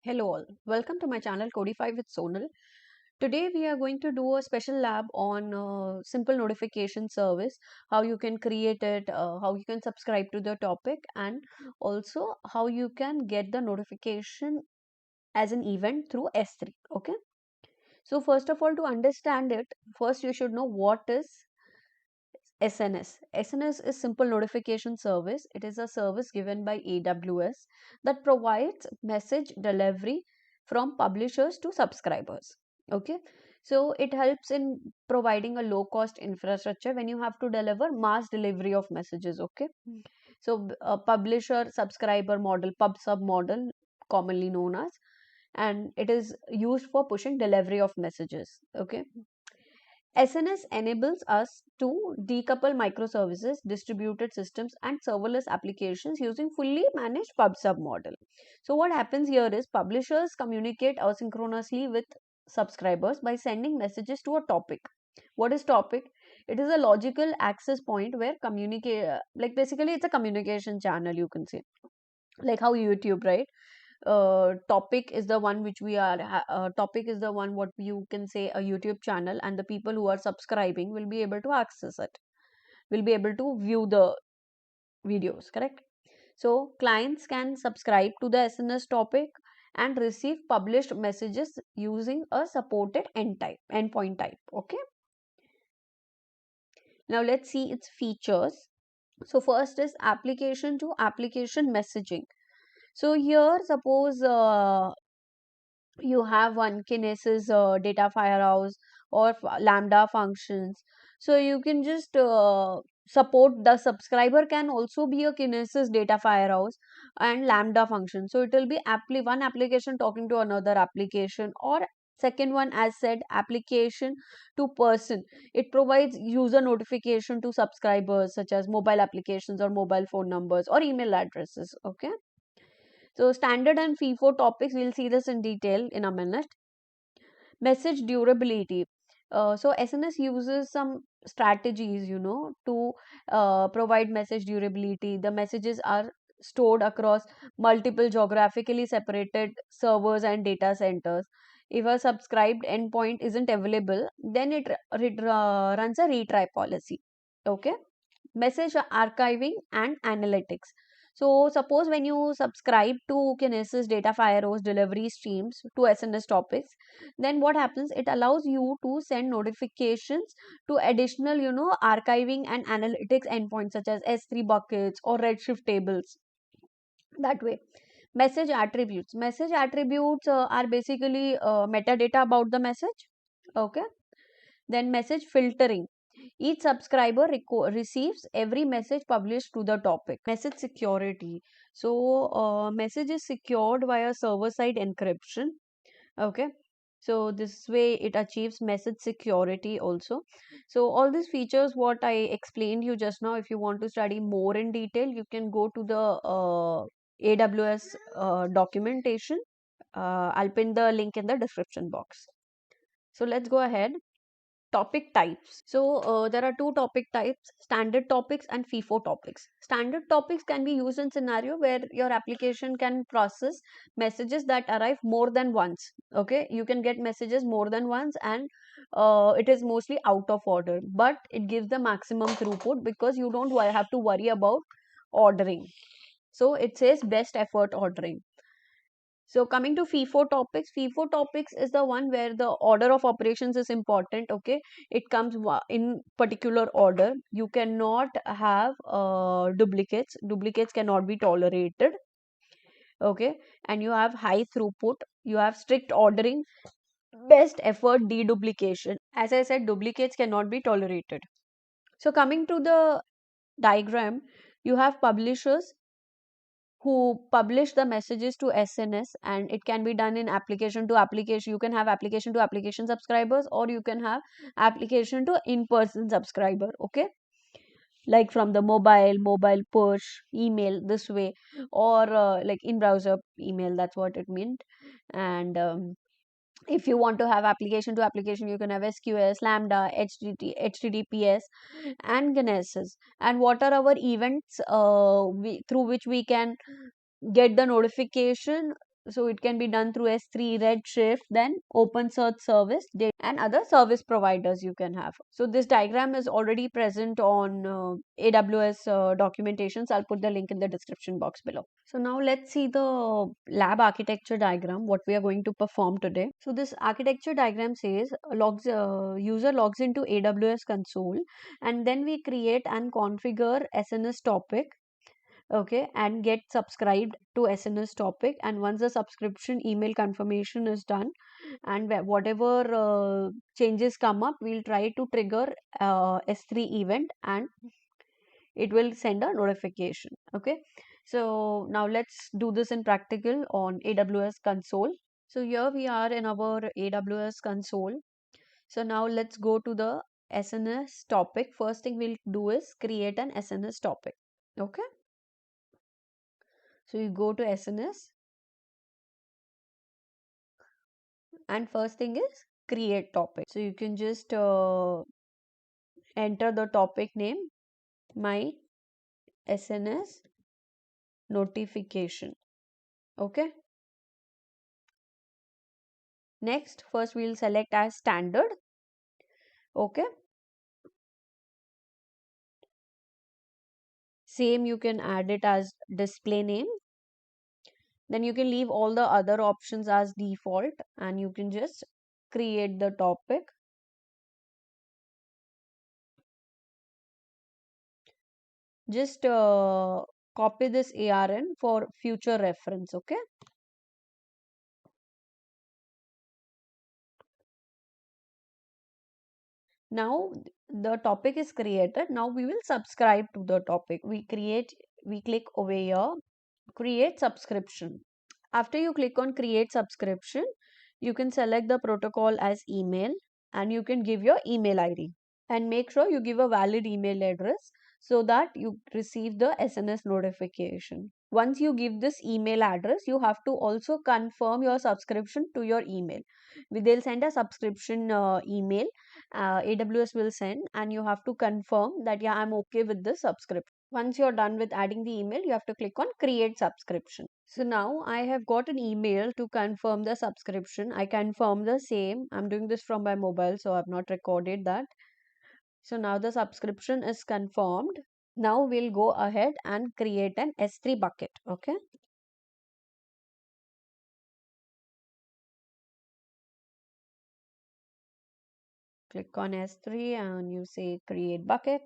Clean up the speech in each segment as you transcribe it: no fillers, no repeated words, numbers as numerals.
Hello all, welcome to my channel Codify with Sonal. Today we are going to do a special lab on simple notification service, how you can create it, how you can subscribe to the topic, and also how you can get the notification as an event through S3. Okay, so first of all, to understand it, first you should know what is SNS. SNS is Simple Notification Service. It is a service given by AWS that provides message delivery from publishers to subscribers. Okay, so it helps in providing a low cost infrastructure when you have to deliver mass delivery of messages. Okay, so a publisher subscriber model, pub sub model, commonly known as, and it is used for pushing delivery of messages. Okay, SNS enables us to decouple microservices, distributed systems, and serverless applications using fully managed pub-sub model. So what happens here is publishers communicate asynchronously with subscribers by sending messages to a topic. What is topic? It is a logical access point where communicate, like basically it's a communication channel, you can say, like how YouTube, right? Topic is the one which we are topic is the one what you can say a YouTube channel, and the people who are subscribing will be able to access it, will be able to view the videos, correct? So clients can subscribe to the SNS topic and receive published messages using a supported endpoint type. Okay, now let's see its features. So first is application to application messaging. So here suppose you have one Kinesis data firehouse or Lambda functions. So you can just support the subscriber can also be a Kinesis data firehouse and Lambda function. So it will be one application talking to another application, or second one as said application to person. It provides user notification to subscribers such as mobile applications or mobile phone numbers or email addresses. Okay, so standard and FIFO topics, we'll see this in detail in a minute. Message durability. So SNS uses some strategies, to provide message durability. The messages are stored across multiple geographically separated servers and data centers. If a subscribed endpoint isn't available, then it runs a retry policy. Okay, message archiving and analytics. So suppose when you subscribe to Kinesis data firehose delivery streams to SNS topics, then what happens? It allows you to send notifications to additional, archiving and analytics endpoints such as S3 buckets or Redshift tables. That way. Message attributes. Message attributes are basically metadata about the message. Okay. Then message filtering. Each subscriber receives every message published to the topic. Message security. So, message is secured via server-side encryption. Okay. So, this way it achieves message security also. So, all these features what I explained you just now, if you want to study more in detail, you can go to the AWS documentation. I'll pin the link in the description box. So, let's go ahead. Topic types. So there are two topic types: standard topics and FIFO topics. Standard topics can be used in scenario where your application can process messages that arrive more than once. Okay, you can get messages more than once, and it is mostly out of order, but it gives the maximum throughput because you don't have to worry about ordering. So it says best effort ordering. So coming to FIFO topics is the one where the order of operations is important. Okay, it comes in particular order. You cannot have duplicates. Duplicates cannot be tolerated. Okay, and you have high throughput. You have strict ordering, best effort deduplication. As I said, duplicates cannot be tolerated. So coming to the diagram, you have publishers who publish the messages to SNS, and it can be done in application to application. You can have application to application subscribers, or you can have application to in-person subscriber. Okay, like from the mobile push email this way, or like in browser email, that's what it meant. And if you want to have application to application, you can have SQS, Lambda, HTTPS, and Genesis. And what are our events through which we can get the notification? So it can be done through S3, Redshift, then OpenSearch service, and other service providers you can have. So this diagram is already present on AWS documentations. I'll put the link in the description box below. So now let's see the lab architecture diagram, what we are going to perform today. So this architecture diagram says user logs into AWS console, and then we create and configure SNS topic, okay, and get subscribed to SNS topic. And once the subscription email confirmation is done, and whatever changes come up, we'll try to trigger S3 event, and it will send a notification. Okay, so now let's do this in practical on AWS console. So here we are in our AWS console. So now let's go to the SNS topic. First thing we'll do is create an SNS topic. Okay, so you go to SNS, and first thing is create topic. So you can just enter the topic name, my SNS notification. Okay, next first we'll select as standard. Okay, same you can add it as display name. Then you can leave all the other options as default, and you can just create the topic. Just copy this ARN for future reference. Okay, now the topic is created. Now we will subscribe to the topic. We click over here, create subscription. After you click on create subscription, you can select the protocol as email, and you can give your email ID, and make sure you give a valid email address so that you receive the SNS notification. Once you give this email address, you have to also confirm your subscription to your email. They'll send a subscription email, AWS will send, and you have to confirm that, yeah, I'm okay with this subscription. Once you're done with adding the email, you have to click on create subscription. So now I have got an email to confirm the subscription. I confirm the same. I'm doing this from my mobile, so I've not recorded that. So now the subscription is confirmed. Now we'll go ahead and create an S3 bucket. Okay. Click on S3 and you say create bucket.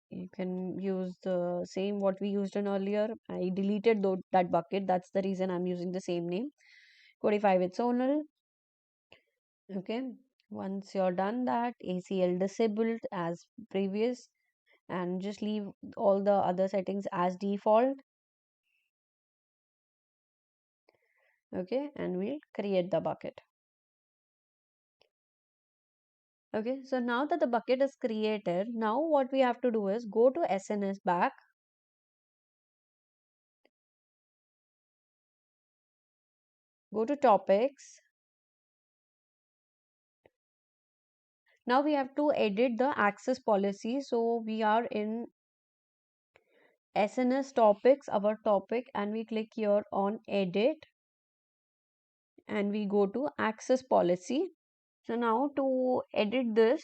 You can use the same what we used in earlier. I deleted that bucket. That's the reason I'm using the same name. Codify with Sonal. Okay. Once you're done that, ACL disabled as previous, and just leave all the other settings as default. Okay, and we'll create the bucket. Okay, so now that the bucket is created, now what we have to do is go to SNS back. Go to topics. Now we have to edit the access policy. So we are in SNS topics, our topic, and we click here on edit, and we go to access policy. So now to edit this,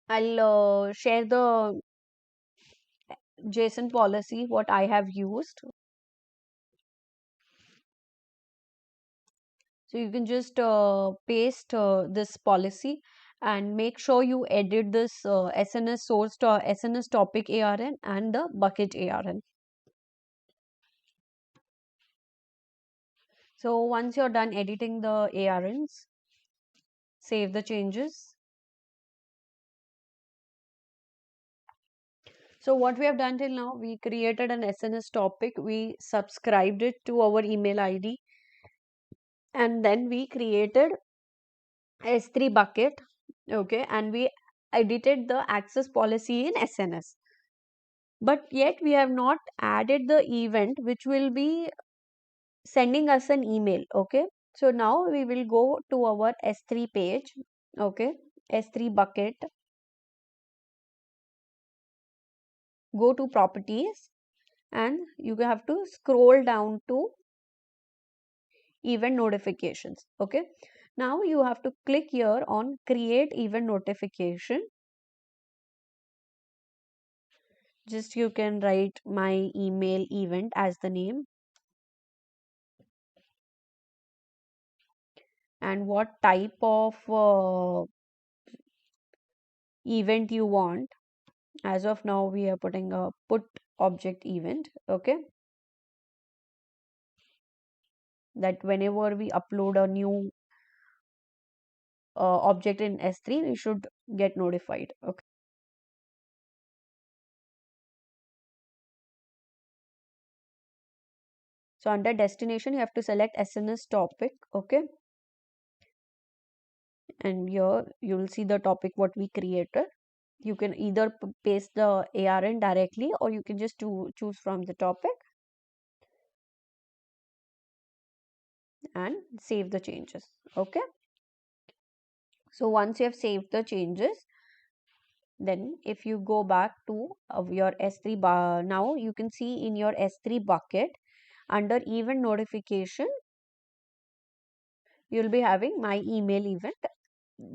I'll share the JSON policy what I have used. So you can just paste this policy, and make sure you edit this SNS source to SNS topic ARN and the bucket ARN. So once you're done editing the ARNs, save the changes. So what we have done till now, we created an SNS topic, we subscribed it to our email ID, and then we created S3 bucket, okay, and we edited the access policy in SNS. But yet we have not added the event which will be sending us an email. Okay, so now we will go to our S3 page. Okay, S3 bucket, go to properties, and you have to scroll down to event notifications. Okay, now you have to click here on create event notification. Just you can write my email event as the name, and what type of event you want. As of now we are putting a put object event. Okay, that whenever we upload a new object in S3 we should get notified. Okay, so under destination you have to select SNS topic. Okay, and here you will see the topic what we created. You can either paste the ARN directly, or you can just choose from the topic and save the changes. Okay, so once you have saved the changes, then if you go back to your S3 bar, now you can see in your S3 bucket under event notification you will be having my email event.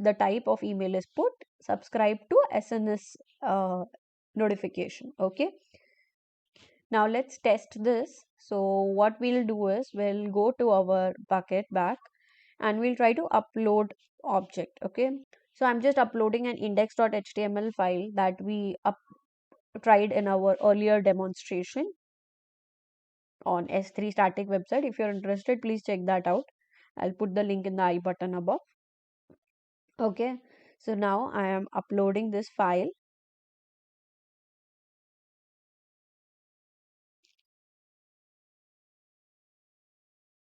The type of email is put subscribe to SNS notification. Okay, now let's test this. So what we'll do is we'll go to our bucket back and we'll try to upload object. Okay, so I'm just uploading an index.html file that we tried in our earlier demonstration on S3 static website. If you're interested, please check that out. I'll put the link in the I button above. Okay, so now I am uploading this file.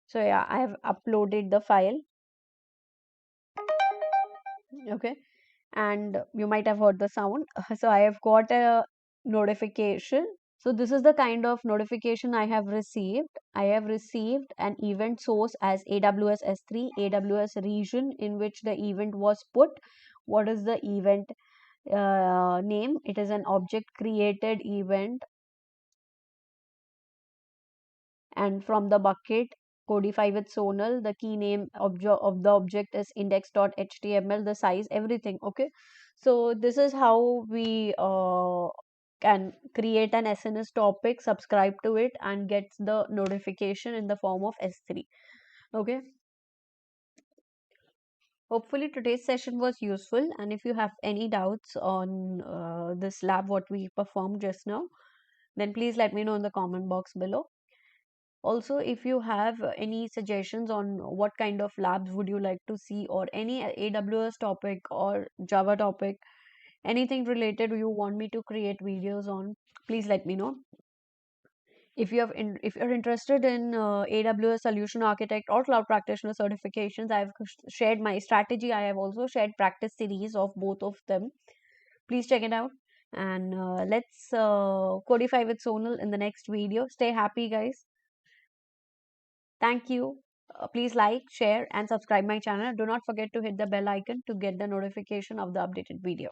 So yeah, I have uploaded the file. Okay, and you might have heard the sound. So I have got a notification. So this is the kind of notification I have received. I have received an event source as AWS S3, AWS region in which the event was put. What is the event name? It is an object created event, and from the bucket Codify with Sonal, the key name of the object is index.html, the size, everything. Okay, so this is how we can create an SNS topic, subscribe to it, and get the notification in the form of S3. Okay, hopefully today's session was useful, and if you have any doubts on this lab what we performed just now, then please let me know in the comment box below. Also, if you have any suggestions on what kind of labs would you like to see, or any AWS topic or Java topic, anything related you want me to create videos on, please let me know. If you're interested in AWS Solution Architect or Cloud Practitioner certifications, I have shared my strategy. I have also shared practice series of both of them. Please check it out. And let's codify with Sonal in the next video. Stay happy, guys. Thank you. Please like, share, and subscribe my channel. Do not forget to hit the bell icon to get the notification of the updated video.